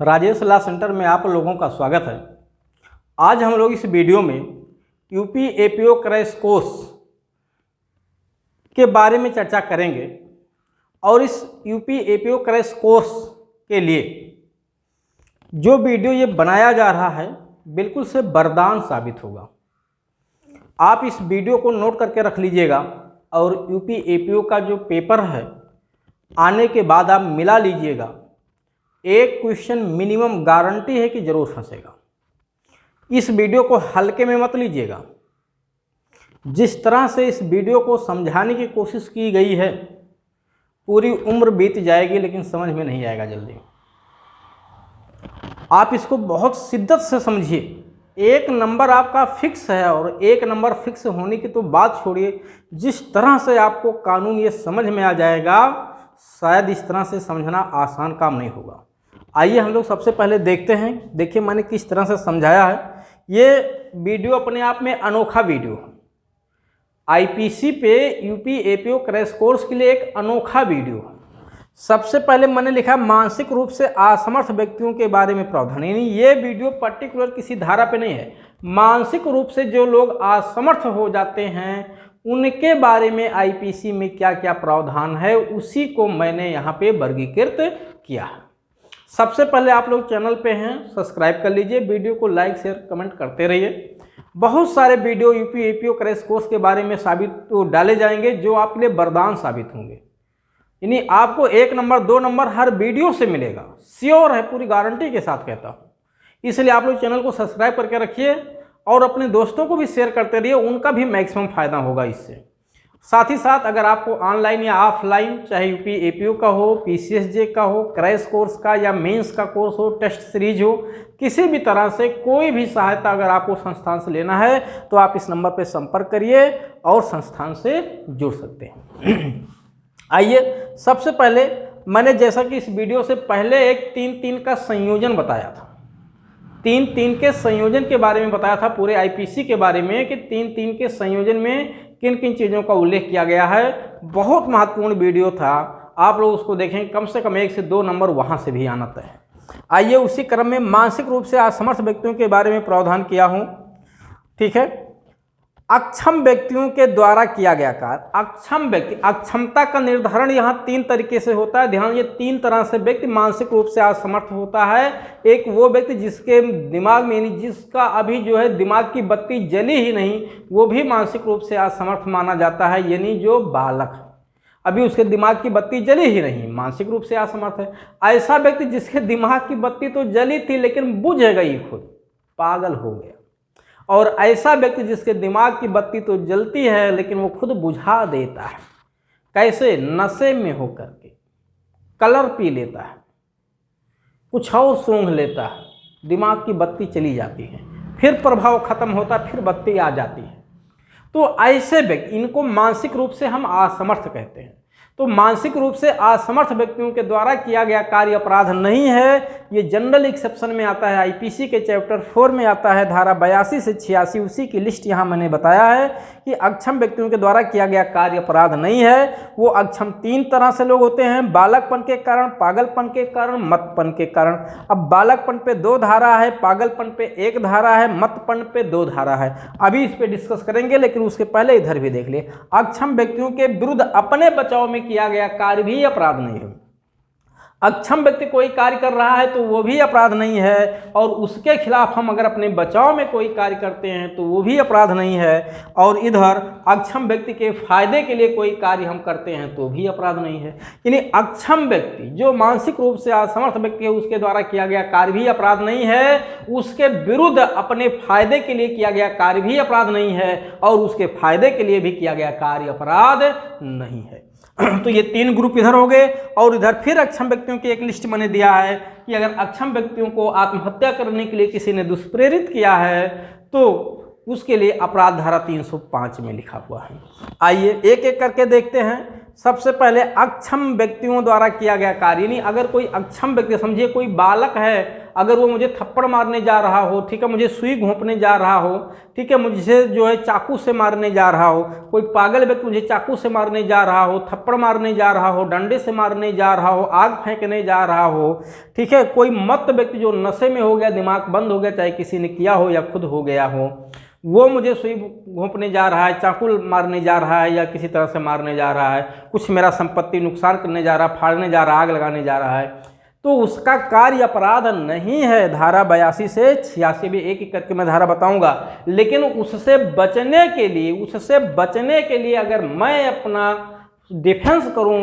Rajesh law centre में आप लोगों का स्वागत है। आज हम लोग इस वीडियो में यूपी एपीओ क्रैश कोर्स के बारे में चर्चा करेंगे और इस यूपी एपीओ क्रैश कोर्स के लिए जो वीडियो ये बनाया जा रहा है बिल्कुल से वरदान साबित होगा। आप इस वीडियो को नोट करके रख लीजिएगा और यूपी एपीओ का जो पेपर है आने के बाद आप मिला लीजिएगा। एक क्वेश्चन मिनिमम गारंटी है कि जरूर फंसेगा। इस वीडियो को हल्के में मत लीजिएगा। जिस तरह से इस वीडियो को समझाने की कोशिश की गई है पूरी उम्र बीत जाएगी लेकिन समझ में नहीं आएगा जल्दी। आप इसको बहुत शिद्दत से समझिए। एक नंबर आपका फिक्स है और एक नंबर फिक्स होने की तो बात छोड़िए, जिस तरह से आपको कानून ये समझ में आ जाएगा शायद इस तरह से समझना आसान काम नहीं होगा। आइए हम लोग सबसे पहले देखते हैं। देखिए मैंने किस तरह से समझाया है। ये वीडियो अपने आप में अनोखा वीडियो है। आईपीसी पे यूपी एपीओ क्रैश कोर्स के लिए एक अनोखा वीडियो है। सबसे पहले मैंने लिखा मानसिक रूप से असमर्थ व्यक्तियों के बारे में प्रावधान, यानी ये वीडियो पर्टिकुलर किसी धारा पे नहीं है। मानसिक रूप से जो लोग असमर्थ हो जाते हैं उनके बारे में आईपीसी में क्या क्या प्रावधान है उसी को मैंने यहाँ पे वर्गीकृत किया है। सबसे पहले आप लोग चैनल पे हैं सब्सक्राइब कर लीजिए, वीडियो को लाइक शेयर कमेंट करते रहिए। बहुत सारे video UP APO crash course के बारे में डाले जाएंगे जो आपके लिए वरदान साबित होंगे। यानी आपको 1 नंबर 2 नंबर हर वीडियो से मिलेगा, श्योर है, पूरी गारंटी के साथ कहता हूँ। इसलिए आप लोग चैनल को सब्सक्राइब करके रखिए और अपने दोस्तों को भी शेयर करते रहिए, उनका भी मैक्सिमम फ़ायदा होगा इससे। साथ ही साथ अगर आपको ऑनलाइन या ऑफलाइन चाहे यूपी एपीओ का हो, पीसीएसजे का हो, क्रैश कोर्स का या मेंस का कोर्स हो, टेस्ट सीरीज हो, किसी भी तरह से कोई भी सहायता अगर आपको संस्थान से लेना है तो आप इस नंबर पर संपर्क करिए और संस्थान से जुड़ सकते हैं। आइए सबसे पहले मैंने जैसा कि इस वीडियो से पहले एक 3-3 का संयोजन बताया था। 3-3 के संयोजन के बारे में बताया था पूरे आईपीसी के बारे में कि 3-3 के संयोजन में किन किन चीज़ों का उल्लेख किया गया है। बहुत महत्वपूर्ण वीडियो था, आप लोग उसको देखें, कम से कम 1 से 2 नंबर वहाँ से भी आना तय है। आइए उसी क्रम में मानसिक रूप से असमर्थ व्यक्तियों के बारे में प्रावधान किया हूँ। ठीक है, अक्षम व्यक्तियों के द्वारा किया गया कार्य। अक्षम व्यक्ति, अक्षमता का निर्धारण यहाँ 3 तरीके से होता है। ध्यान, ये 3 तरह से व्यक्ति मानसिक रूप से असमर्थ होता है। एक वो व्यक्ति जिसके दिमाग में, यानी जिसका अभी जो है दिमाग की बत्ती जली ही नहीं, वो भी मानसिक रूप से असमर्थ माना जाता है। यानी जो बालक अभी उसके दिमाग की बत्ती जली ही नहीं, मानसिक रूप से असमर्थ है। ऐसा व्यक्ति जिसके दिमाग की बत्ती तो जली थी लेकिन बुझ गई, खुद पागल हो गया। और ऐसा व्यक्ति जिसके दिमाग की बत्ती तो जलती है लेकिन वो खुद बुझा देता है। कैसे? नशे में होकर के कलर पी लेता है, कुछ और सूंघ लेता है, दिमाग की बत्ती चली जाती है, फिर प्रभाव खत्म होता है, फिर बत्ती आ जाती है। तो ऐसे व्यक्ति, इनको मानसिक रूप से हम असमर्थ कहते हैं। तो मानसिक रूप से असमर्थ व्यक्तियों के द्वारा किया गया कार्य अपराध नहीं है। ये जनरल एक्सेप्शन में आता है, आईपीसी के चैप्टर 4 में आता है, धारा 82 से 86, उसी की लिस्ट यहाँ मैंने बताया है कि अक्षम व्यक्तियों के द्वारा किया गया कार्य अपराध नहीं है। वो अक्षम 3 तरह से लोग होते हैं, बालकपन के कारण, पागलपन के कारण, मतपन के कारण। अब बालकपन पे 2 धारा है, पागलपन पे 1 धारा है, मतपन पे 2 धारा है। अभी इस पे डिस्कस करेंगे लेकिन उसके पहले इधर भी देख लिए। अक्षम व्यक्तियों के विरुद्ध अपने बचाव में किया गया कार्य भी अपराध नहीं है। अक्षम व्यक्ति कोई कार्य कर रहा है तो वो भी अपराध नहीं है, और उसके खिलाफ हम अगर अपने बचाव में कोई कार्य करते हैं तो वो भी अपराध नहीं है। और इधर अक्षम व्यक्ति के फायदे के लिए कोई कार्य हम करते हैं तो भी अपराध नहीं है। यानी अक्षम व्यक्ति जो मानसिक रूप से असमर्थ व्यक्ति है उसके द्वारा किया गया कार्य भी अपराध नहीं है, उसके विरुद्ध अपने फायदे के लिए किया गया कार्य भी अपराध नहीं है, और उसके फायदे के लिए भी किया गया कार्य अपराध नहीं है। तो ये 3 ग्रुप इधर हो गए। और इधर फिर अक्षम व्यक्तियों की एक लिस्ट मैंने दिया है कि अगर अक्षम व्यक्तियों को आत्महत्या करने के लिए किसी ने दुष्प्रेरित किया है तो उसके लिए अपराध धारा 305 में लिखा हुआ है। आइए एक एक करके देखते हैं। सबसे पहले अक्षम व्यक्तियों द्वारा किया गया कार्य, यानी अगर कोई अक्षम व्यक्ति, समझिए कोई बालक है अगर वो मुझे थप्पड़ मारने जा रहा हो, ठीक है, मुझे सुई घोंपने जा रहा हो, ठीक है, मुझे जो है चाकू से मारने जा रहा हो, कोई पागल व्यक्ति मुझे चाकू से मारने जा रहा हो, थप्पड़ मारने जा रहा हो, डंडे से मारने जा रहा हो, आग फेंकने जा रहा हो, ठीक है, कोई मत व्यक्ति जो नशे में हो गया, दिमाग बंद हो गया, चाहे किसी ने किया हो या खुद हो गया हो, वो मुझे सुई घोंपने जा रहा है, चाकू मारने जा रहा है या किसी तरह से मारने जा रहा है, कुछ मेरा संपत्ति नुकसान करने जा रहा है, फाड़ने जा रहा है, आग लगाने जा रहा है, तो उसका कार्य अपराध नहीं है। धारा 82 से 86 भी एक एक करके मैं धारा बताऊंगा, लेकिन उससे बचने के लिए अगर मैं अपना डिफेंस करूं,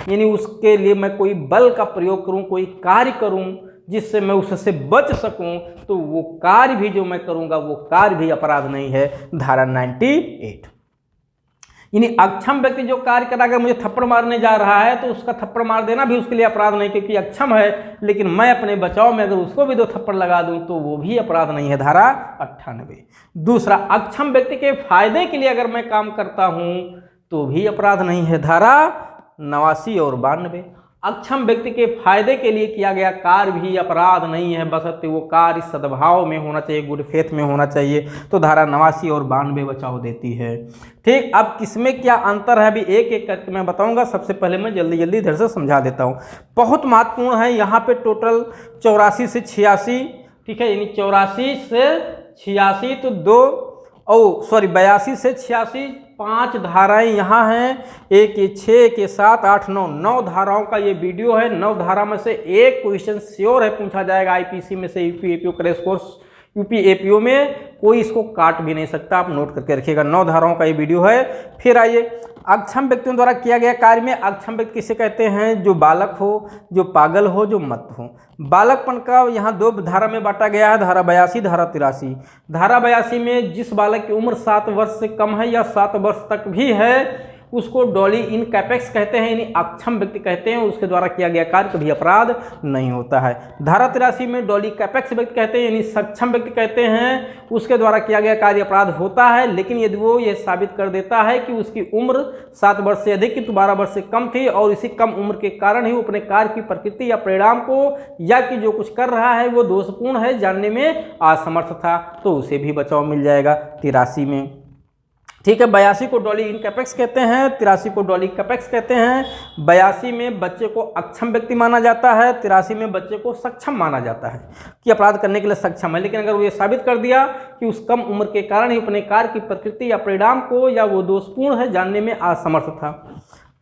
यानी उसके लिए मैं कोई बल का प्रयोग करूं, कोई कार्य करूं जिससे मैं उससे बच सकूं, तो वो कार्य भी जो मैं करूंगा वो कार्य भी अपराध नहीं है। धारा 98, यानी अक्षम व्यक्ति जो कार्य करा, अगर मुझे थप्पड़ मारने जा रहा है तो उसका थप्पड़ मार देना भी उसके लिए अपराध नहीं, क्योंकि अक्षम है, लेकिन मैं अपने बचाव में अगर उसको भी 2 थप्पड़ लगा दूं तो वो भी अपराध नहीं है। धारा 98। दूसरा, अक्षम व्यक्ति के फायदे के लिए अगर मैं काम करता हूं तो भी अपराध नहीं है। धारा 89 और 92, अक्षम व्यक्ति के फायदे के लिए किया गया कार्य भी अपराध नहीं है, बशर्ते वो कार्य सद्भाव में होना चाहिए, गुड फेथ में होना चाहिए। तो धारा 89 और 92 बचाव देती है। ठीक, अब किसमें क्या अंतर है अभी एक एक करके मैं बताऊंगा। सबसे पहले मैं जल्दी जल्दी इधर से समझा देता हूँ, बहुत महत्वपूर्ण है। यहाँ पे टोटल 84 से 86, ठीक है, यानी 84 से 86 तो 82 से 86 5 धाराएं यहाँ हैं, एक ये 6, एक ये 7, 8, 9 धाराओं का ये वीडियो है। 9 धारा में से एक क्वेश्चन श्योर है पूछा जाएगा आईपीसी में से, UP APO crash course, UP APO में कोई इसको काट भी नहीं सकता, आप नोट करके रखिएगा। 9 धाराओं का ये वीडियो है। फिर आइए, अक्षम व्यक्तियों द्वारा किया गया कार्य में अक्षम व्यक्ति किसे कहते हैं? जो बालक हो, जो पागल हो, जो मत हो। बालकपन का यहाँ 2 धारा में बांटा गया है, धारा 82, धारा 83। धारा 82 में जिस बालक की उम्र 7 वर्ष से कम है या 7 वर्ष तक भी है उसको डॉली इन कैपेक्स कहते हैं, यानी अक्षम व्यक्ति कहते हैं, उसके द्वारा किया गया कार्य कभी अपराध नहीं होता है। धारा 83 में डॉली कैपेक्स व्यक्ति कहते हैं, यानी सक्षम व्यक्ति कहते हैं, उसके द्वारा किया गया कार्य अपराध होता है, लेकिन यदि वो ये साबित कर देता है कि उसकी उम्र 7 वर्ष से अधिक किंतु 12 वर्ष से कम थी और इसी कम उम्र के कारण ही वो अपने कार्य की प्रकृति या परिणाम को या कि जो कुछ कर रहा है वो दोषपूर्ण है जानने में असमर्थ था, तो उसे भी बचाव मिल जाएगा 83 में। ठीक है, 82 को डॉली इनकैपेक्स कहते हैं, 83 को डॉली कैपेक्स कहते हैं। 82 में बच्चे को अक्षम व्यक्ति माना जाता है, 83 में बच्चे को सक्षम माना जाता है कि अपराध करने के लिए सक्षम है, लेकिन अगर वो ये साबित कर दिया कि उस कम उम्र के कारण ही अपने कार्य की प्रकृति या परिणाम को या वो दोषपूर्ण है जानने में असमर्थ था,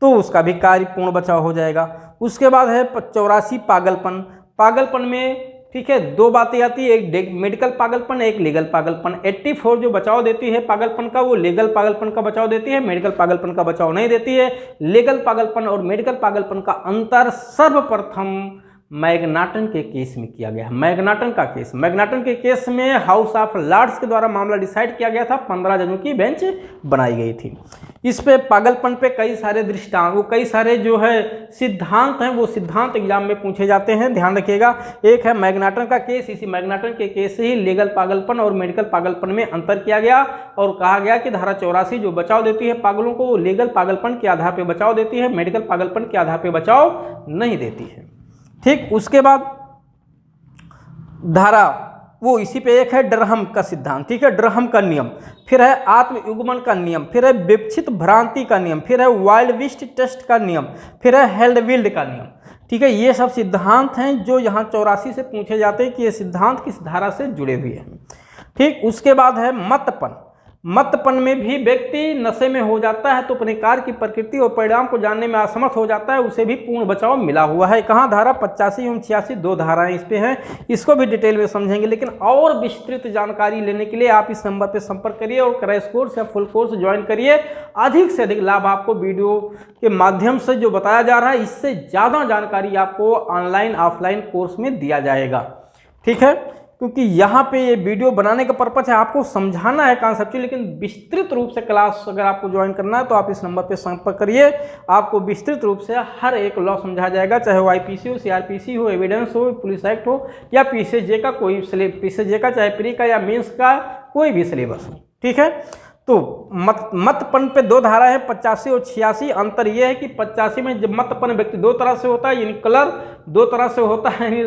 तो उसका भी कार्य पूर्ण बचाव हो जाएगा। उसके बाद है 84 पागलपन। पागलपन में ठीक है 2 बातें आती है, एक मेडिकल पागलपन, एक लीगल पागलपन। 84 जो बचाव देती है पागलपन का वो लीगल पागलपन का बचाव देती है, मेडिकल पागलपन का बचाव नहीं देती है। लीगल पागलपन और मेडिकल पागलपन का अंतर सर्वप्रथम मैग्नाटन के केस में किया गया है। मैग्नाटन के केस में हाउस ऑफ लॉर्ड्स के द्वारा मामला डिसाइड किया गया था, 15 जजों की बेंच बनाई गई थी। इस पे पागलपन पे कई सारे दृष्टांत, वो कई सारे जो है सिद्धांत हैं, वो सिद्धांत एग्जाम में पूछे जाते हैं, ध्यान रखिएगा। एक है मैग्नाटन का केस, इसी मैग्नाटन के केस से ही लीगल पागलपन और मेडिकल पागलपन में अंतर किया गया और कहा गया कि धारा 84 जो बचाव देती है पागलों को, वो लीगल पागलपन के आधार पर बचाव देती है, मेडिकल पागलपन के आधार पर बचाव नहीं देती है। ठीक, उसके बाद धारा वो इसी पे एक है ड्रहम का सिद्धांत, ठीक है, ड्रहम का नियम, फिर है आत्मयुग्मन का नियम, फिर है विपक्षित भ्रांति का नियम, फिर है वाइल्ड विस्ट टेस्ट का नियम, फिर है हेल्डविल्ड का नियम। ठीक है, ये सब सिद्धांत हैं जो यहाँ 84 से पूछे जाते हैं कि ये सिद्धांत किस धारा से जुड़े हुए हैं। ठीक, उसके बाद है मतपन। मतपन में भी व्यक्ति नशे में हो जाता है तो अपने कार्य की प्रकृति और परिणाम को जानने में असमर्थ हो जाता है, उसे भी पूर्ण बचाव मिला हुआ है। कहाँ? धारा 85 एवं 86 2 धाराएं इस पे हैं, इसको भी डिटेल में समझेंगे, लेकिन और विस्तृत जानकारी लेने के लिए आप इस नंबर पे संपर्क करिए और क्रैश कोर्स या फुल कोर्स ज्वाइन करिए। अधिक से अधिक लाभ आपको वीडियो के माध्यम से जो बताया जा रहा है इससे ज़्यादा जानकारी आपको ऑनलाइन ऑफलाइन कोर्स में दिया जाएगा। ठीक है, क्योंकि यहाँ पे ये वीडियो बनाने का पर्पज है आपको समझाना है कॉन्सेप्चुअली, लेकिन विस्तृत रूप से क्लास अगर आपको ज्वाइन करना है तो आप इस नंबर पे संपर्क करिए, आपको विस्तृत रूप से हर एक लॉ समझाया जाएगा, चाहे वो आईपीसी हो, सीआरपीसी हो, एविडेंस हो, पुलिस एक्ट हो या पीसीजे का कोई पीसीजे का चाहे प्री का या मेंस का कोई भी सिलेबस हो। ठीक है, तो मतपन पे 2 धारा है 85 और 86। अंतर यह है कि 85 में जब मतपन व्यक्ति 2 तरह से होता है, यानी कलर 2 तरह से होता है, यानी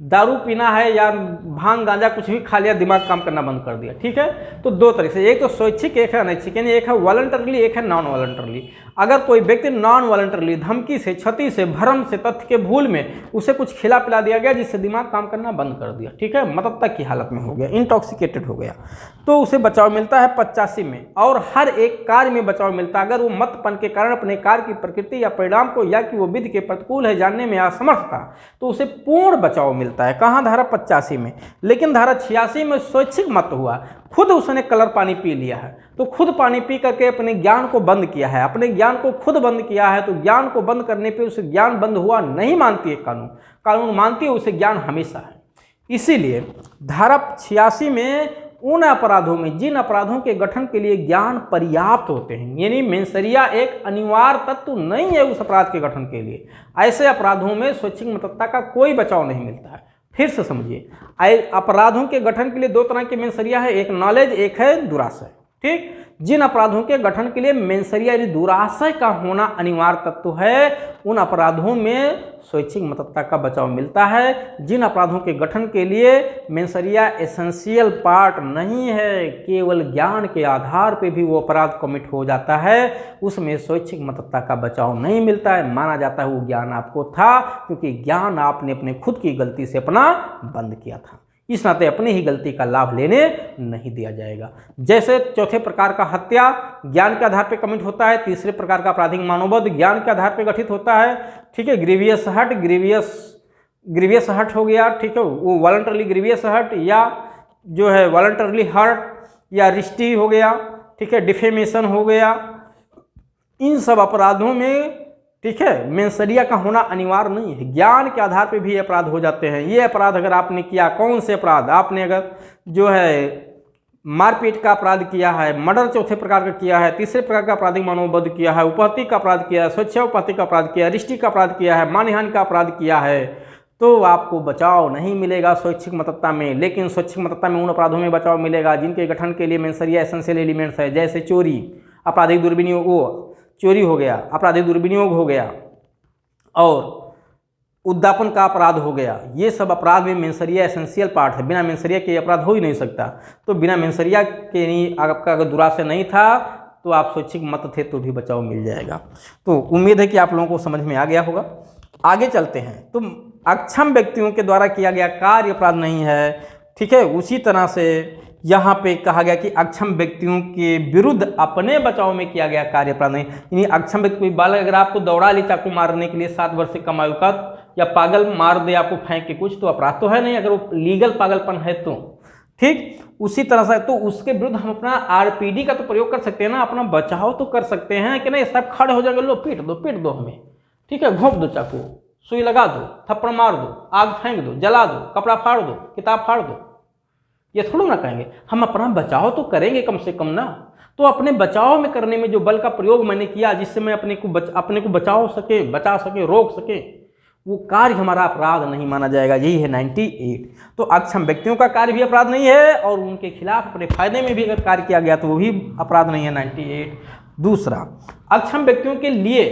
दारू पीना है या भांग गांजा कुछ भी खा लिया, दिमाग काम करना बंद कर दिया, ठीक है। तो दो तरह से, एक तो स्वैच्छिक, एक है अनैच्छिक, यानी एक है वॉलंटरली, एक है नॉन वॉलंटरली। अगर कोई व्यक्ति नॉन वॉलंटरली धमकी से, क्षति से, भ्रम से, तथ्य के भूल में उसे कुछ खिला पिला दिया गया जिससे दिमाग काम करना बंद कर दिया, ठीक है, मतत्ता की हालत में हो गया, इंटॉक्सिकेटेड हो गया, तो उसे बचाव मिलता है 85 में। और हर एक कार्य में बचाव मिलता है अगर वो मतपन के कारण अपने कार्य की प्रकृति या परिणाम को या कि वो विधि के प्रतिकूल है जानने में असमर्थ था, तो उसे पूर्ण बचाव मिलता है। कहाँ? धारा 85 में। लेकिन धारा 86 में स्वैच्छिक मत हुआ, खुद उसने कलर पानी पी लिया है, तो खुद पानी पी करके अपने ज्ञान को बंद किया है, अपने ज्ञान को खुद बंद किया है, तो ज्ञान को बंद करने पे उसे ज्ञान बंद हुआ नहीं मानती है कानून, कानून मानती है उसे ज्ञान हमेशा है। इसीलिए धारा 86 में उन अपराधों में जिन अपराधों के गठन के लिए ज्ञान पर्याप्त होते हैं, यानी मेंसरिया एक अनिवार्य तत्व नहीं है उस अपराध के गठन के लिए, ऐसे अपराधों में स्वैच्छिक मतत्ता का कोई बचाव नहीं मिलता है। फिर से समझिए, अपराधों के गठन के लिए दो तरह के मेंसरिया है, एक नॉलेज, एक है दुराशय, ठीक। जिन अपराधों के गठन के लिए मेंसरिया यानी दुराशय का होना अनिवार्य तत्व है, उन अपराधों में स्वैच्छिक मतत्ता का बचाव मिलता है। जिन अपराधों के गठन के लिए मेंसरिया एसेंशियल पार्ट नहीं है, केवल ज्ञान के आधार पे भी वो अपराध कमिट हो जाता है, उसमें स्वैच्छिक मतत्ता का बचाव नहीं मिलता है। माना जाता है वो ज्ञान आपको था, क्योंकि ज्ञान आपने अपने खुद की गलती से अपना बंद किया था, इस नाते अपनी ही गलती का लाभ लेने नहीं दिया जाएगा। जैसे चौथे प्रकार का हत्या ज्ञान के आधार पर कमिट होता है, तीसरे प्रकार का आपराधिक मानववध ज्ञान के आधार पर गठित होता है, ठीक है। ग्रीवियस हर्ट हो गया, ठीक है, वो वॉलंटरली ग्रीवियस हर्ट या जो है वॉलंटरली हर्ट या रिस्टी हो गया, ठीक है, डिफेमेशन हो गया। इन सब अपराधों में, ठीक है, मेंसरिया का होना अनिवार्य नहीं है, ज्ञान के आधार पे भी अपराध हो जाते हैं। ये अपराध अगर आपने किया, कौन से अपराध? आपने अगर जो है मारपीट का अपराध किया है, मर्डर चौथे प्रकार का किया है, तीसरे प्रकार का आपराधिक मानववध किया है, उपहत्या का अपराध किया है, स्वेच्छापहत्या का अपराध किया है, रिष्टि का अपराध किया है, मानहानि का अपराध किया है, तो आपको बचाव नहीं मिलेगा स्वैच्छिक मतत्ता में। लेकिन स्वैच्छिक मतत्ता में उन अपराधों में बचाव मिलेगा जिनके गठन के लिए मेंसरिया एसेंशियल एलिमेंट्स है, जैसे चोरी, आपराधिक दुर्विनियोग, चोरी हो गया, आपराधिक दुर्विनियोग हो गया, और उद्यापन का अपराध हो गया। ये सब अपराध में मेंसरिया एसेंशियल पार्ट है, बिना मेंसरिया के अपराध हो ही नहीं सकता। तो बिना मेंसरिया के नहीं, आपका अगर दुराशय नहीं था तो आप स्वैच्छिक मत थे तो भी बचाव मिल जाएगा। तो उम्मीद है कि आप लोगों को समझ में आ गया होगा। आगे चलते हैं। तो अक्षम व्यक्तियों के द्वारा किया गया कार्य अपराध नहीं है, ठीक है। उसी तरह से यहाँ पे कहा गया कि अक्षम व्यक्तियों के विरुद्ध अपने बचाव में किया गया कार्य अपराध नहीं। यानी अक्षम व्यक्ति, कोई बालक अगर आपको दौड़ा ले चाकू मारने के लिए 7 वर्ष से कम आयु का, या पागल मार दे आपको फेंक के कुछ, तो अपराध तो है नहीं अगर वो लीगल पागलपन है तो, ठीक। उसी तरह से तो उसके विरुद्ध हम अपना आरपीडी का तो प्रयोग कर सकते हैं ना, अपना बचाव तो कर सकते हैं कि नहीं, सब खड़े हो जाएंगे, लो पीट दो हमें, ठीक है, घोंप दो चाकू, सुई लगा दो, थप्पड़ मार दो, आग फेंक दो, जला दो, कपड़ा फाड़ दो, किताब फाड़ दो, ये थोड़ा ना कहेंगे। हम अपना बचाव तो करेंगे कम से कम ना। तो अपने बचाव में करने में जो बल का प्रयोग मैंने किया, जिससे मैं अपने को बचा सके, रोक सके, वो कार्य हमारा अपराध नहीं माना जाएगा। यही है 98। तो अक्षम व्यक्तियों का कार्य भी अपराध नहीं है, और उनके खिलाफ अपने फायदे में भी अगर कार्य किया गया तो वो भी अपराध नहीं है, 98। दूसरा, अक्षम व्यक्तियों के लिए,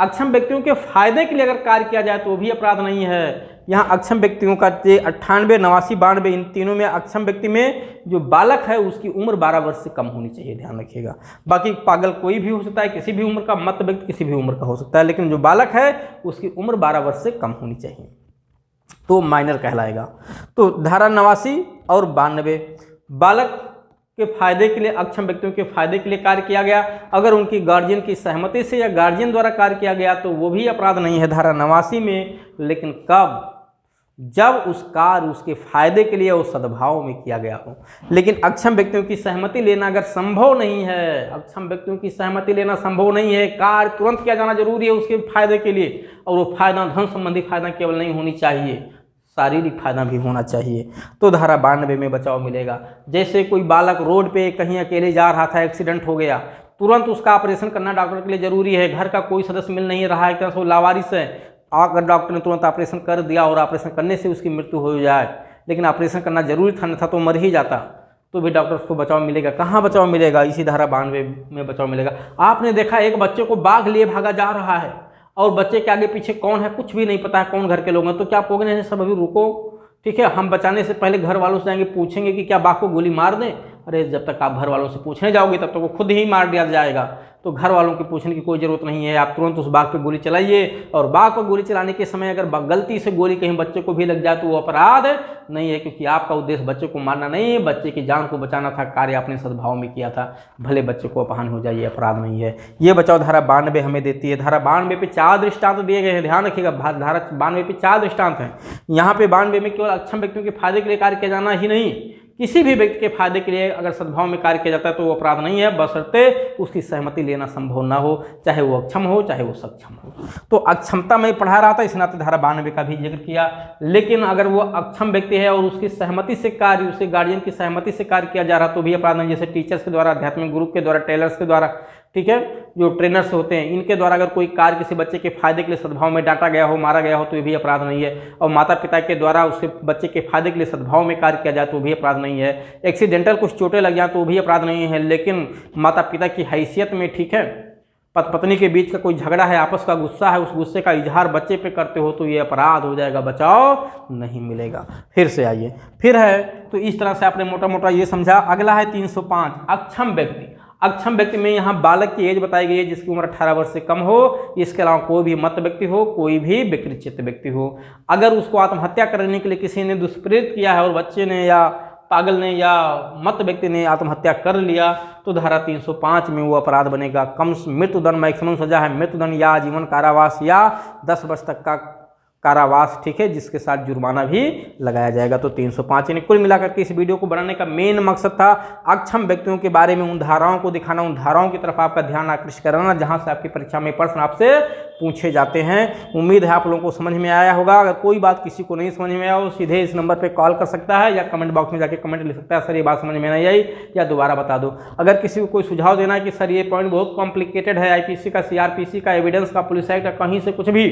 अक्षम व्यक्तियों के फायदे के लिए अगर कार्य किया जाए तो वो भी अपराध नहीं है। यहाँ अक्षम व्यक्तियों का 98, 89, 92, इन तीनों में अक्षम व्यक्ति में जो बालक है उसकी उम्र 12 वर्ष से कम होनी चाहिए, ध्यान रखिएगा। बाकी पागल कोई भी हो सकता है, किसी भी उम्र का, मत व्यक्ति किसी भी उम्र का हो सकता है, लेकिन जो बालक है उसकी उम्र 12 वर्ष से कम होनी चाहिए, तो माइनर कहलाएगा। तो धारा 89 और 92, बालक के फायदे के लिए, अक्षम व्यक्तियों के फायदे के लिए कार्य किया गया, अगर उनकी गार्जियन की सहमति से या गार्जियन द्वारा कार्य किया गया तो वो भी अपराध नहीं है धारा 89 में। लेकिन कब? जब उस कार्य उसके फायदे के लिए और सद्भाव में किया गया हो। लेकिन अक्षम व्यक्तियों की सहमति लेना अगर संभव नहीं है, अक्षम व्यक्तियों की सहमति लेना संभव नहीं है, कार्य तुरंत किया जाना जरूरी है उसके फायदे के लिए, और वो फायदा धन संबंधी फायदा केवल नहीं होनी चाहिए, शारीरिक फायदा भी होना चाहिए, तो धारा 92 में बचाव मिलेगा। जैसे कोई बालक रोड पे कहीं अकेले जा रहा था, एक्सीडेंट हो गया, तुरंत उसका ऑपरेशन करना डॉक्टर के लिए जरूरी है, घर का कोई सदस्य मिल नहीं रहा है, एक तरह से वो लावारिस है, अगर डॉक्टर ने तुरंत ऑपरेशन कर दिया और ऑपरेशन करने से उसकी मृत्यु हो जाए, लेकिन ऑपरेशन करना जरूरी था, नहीं था तो मर ही जाता, तो भी डॉक्टर को बचाव मिलेगा। कहाँ बचाव मिलेगा? इसी धारा 92 में बचाव मिलेगा। आपने देखा एक बच्चे को बाघ लिए भागा जा रहा है और बच्चे के आगे पीछे कौन है कुछ भी नहीं पता है, कौन घर के लोग हैं, तो क्या आप कहोगे नहीं सब अभी रुको, ठीक है। हम बचाने से पहले घर वालों से जाएंगे, पूछेंगे कि क्या बाघ को गोली मार दें। अरे जब तक आप घर वालों से पूछने जाओगे तब तक वो खुद ही मार दिया जाएगा। तो घर वालों के पूछने की कोई ज़रूरत नहीं है, आप तुरंत उस बाघ पे गोली चलाइए। और बाघ को गोली चलाने के समय अगर गलती से गोली कहीं बच्चे को भी लग जाए तो वो अपराध नहीं है, क्योंकि आपका उद्देश्य बच्चे को मारना नहीं है, बच्चे की जान को बचाना था। कार्य आपने सद्भाव में किया था, भले बच्चे को अपहान हो जाए, ये अपराध नहीं है। ये बचाओ धारा 92 हमें देती है। धारा 92 पे 4 दृष्टांत दिए गए हैं, ध्यान रखिएगा। धारा 92 पे 4 दृष्टांत हैं। यहाँ पे 92 में केवल अक्षम व्यक्तियों के फायदे के लिए कार्य किया जाना ही नहीं, किसी भी व्यक्ति के फायदे के लिए अगर सद्भाव में कार्य किया जाता है तो वो अपराध नहीं है, बशर्ते उसकी सहमति लेना संभव ना हो, चाहे वो अक्षम हो चाहे वो सक्षम हो। तो अक्षमता मैं पढ़ा रहा था, इस नाते धारा 92 का भी जिक्र किया। लेकिन अगर वो अक्षम व्यक्ति है और उसकी सहमति से कार्य, उसके गार्जियन की सहमति से कार्य किया जा रहा तो भी अपराध नहीं। जैसे टीचर्स के द्वारा, आध्यात्मिक गुरु के द्वारा, टेलर्स के द्वारा, ठीक है, जो ट्रेनर्स होते हैं, इनके द्वारा अगर कोई कार्य किसी बच्चे के फायदे के लिए सद्भाव में डांटा गया हो, मारा गया हो तो ये भी अपराध नहीं है। और माता पिता के द्वारा उसके बच्चे के फायदे के लिए सद्भाव में कार्य किया जाए तो भी अपराध नहीं है। एक्सीडेंटल कुछ चोटें लग जाए तो भी अपराध नहीं है, लेकिन माता पिता की हैसियत में, ठीक है, पति पत्नी के बीच का कोई झगड़ा है, आपस का गुस्सा है, उस गुस्से का इजहार बच्चे पे करते हो तो ये अपराध हो जाएगा, बचाव नहीं मिलेगा। फिर से आइए, फिर है तो इस तरह से आपने मोटा मोटा ये समझा। अगला है 305 अक्षम व्यक्ति। अक्षम व्यक्ति में यहाँ बालक की एज बताई गई है जिसकी उम्र 18 वर्ष से कम हो। इसके अलावा कोई भी मत व्यक्ति हो, कोई भी विकृत व्यक्ति हो। अगर उसको आत्महत्या करने के लिए किसी ने दुष्प्रेरित किया है और बच्चे ने या पागल ने या मत व्यक्ति ने आत्महत्या कर लिया तो धारा 305 में वो अपराध बनेगा। कम मृत्युदंड, मैक्सिमम सजा है मृत्युदंड या आजीवन कारावास या 10 वर्ष तक का कारावास, ठीक है, जिसके साथ जुर्माना भी लगाया जाएगा। तो 305 ने कुल मिलाकर के इस वीडियो को बनाने का मेन मकसद था अक्षम व्यक्तियों के बारे में उन धाराओं को दिखाना, उन धाराओं की तरफ आपका ध्यान आकृष्ट कराना जहां से आपकी परीक्षा में प्रश्न आपसे पूछे जाते हैं। उम्मीद है आप लोगों को समझ में आया होगा। अगर कोई बात किसी को नहीं समझ में आया हो, सीधे इस नंबर पर कॉल कर सकता है या कमेंट बॉक्स में जाके कमेंट लिख सकता है, सर ये बात समझ में नहीं आई या दोबारा बता दो। अगर किसी को कोई सुझाव देना है कि सर ये पॉइंट बहुत कॉम्प्लिकेटेड है, IPC का, CRPC का, एविडेंस का, पुलिस एक्ट का, कहीं से कुछ भी,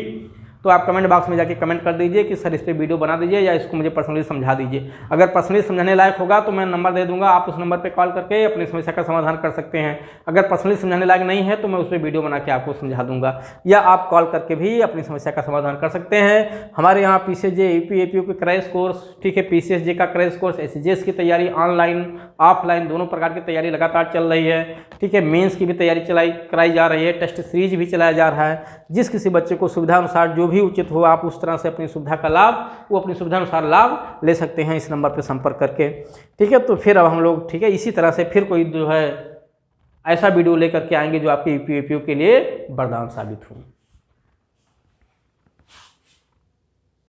तो आप कमेंट बॉक्स में जाके कमेंट कर दीजिए कि सर इस पर वीडियो बना दीजिए या इसको मुझे पर्सनली समझा दीजिए। अगर पर्सनली समझाने लायक होगा तो मैं नंबर दे दूंगा, आप उस नंबर पे कॉल करके अपनी समस्या का समाधान कर सकते हैं। अगर पर्सनली समझाने लायक नहीं है तो मैं उस पर वीडियो बना के आपको समझा दूंगा, या आप कॉल करके भी अपनी समस्या का समाधान कर सकते हैं। हमारे यहाँ PCSJ UP APU के क्रैश कोर्स, ठीक है, PCSJ का क्रैश कोर्स, SGS की तैयारी ऑनलाइन ऑफलाइन दोनों प्रकार की तैयारी लगातार चल रही है, ठीक है। मेंस की भी तैयारी कराई जा रही है, टेस्ट सीरीज भी चलाया जा रहा है। जिस किसी बच्चे को सुविधा अनुसार जो भी उचित हो आप उस तरह से अपनी सुविधा का लाभ, वो अपनी सुविधा अनुसार लाभ ले सकते हैं इस नंबर पर संपर्क करके, ठीक है। तो फिर अब हम लोग, ठीक है, इसी तरह से फिर कोई जो है ऐसा वीडियो लेकर के आएंगे जो आपके UP APU के लिए वरदान साबित हो।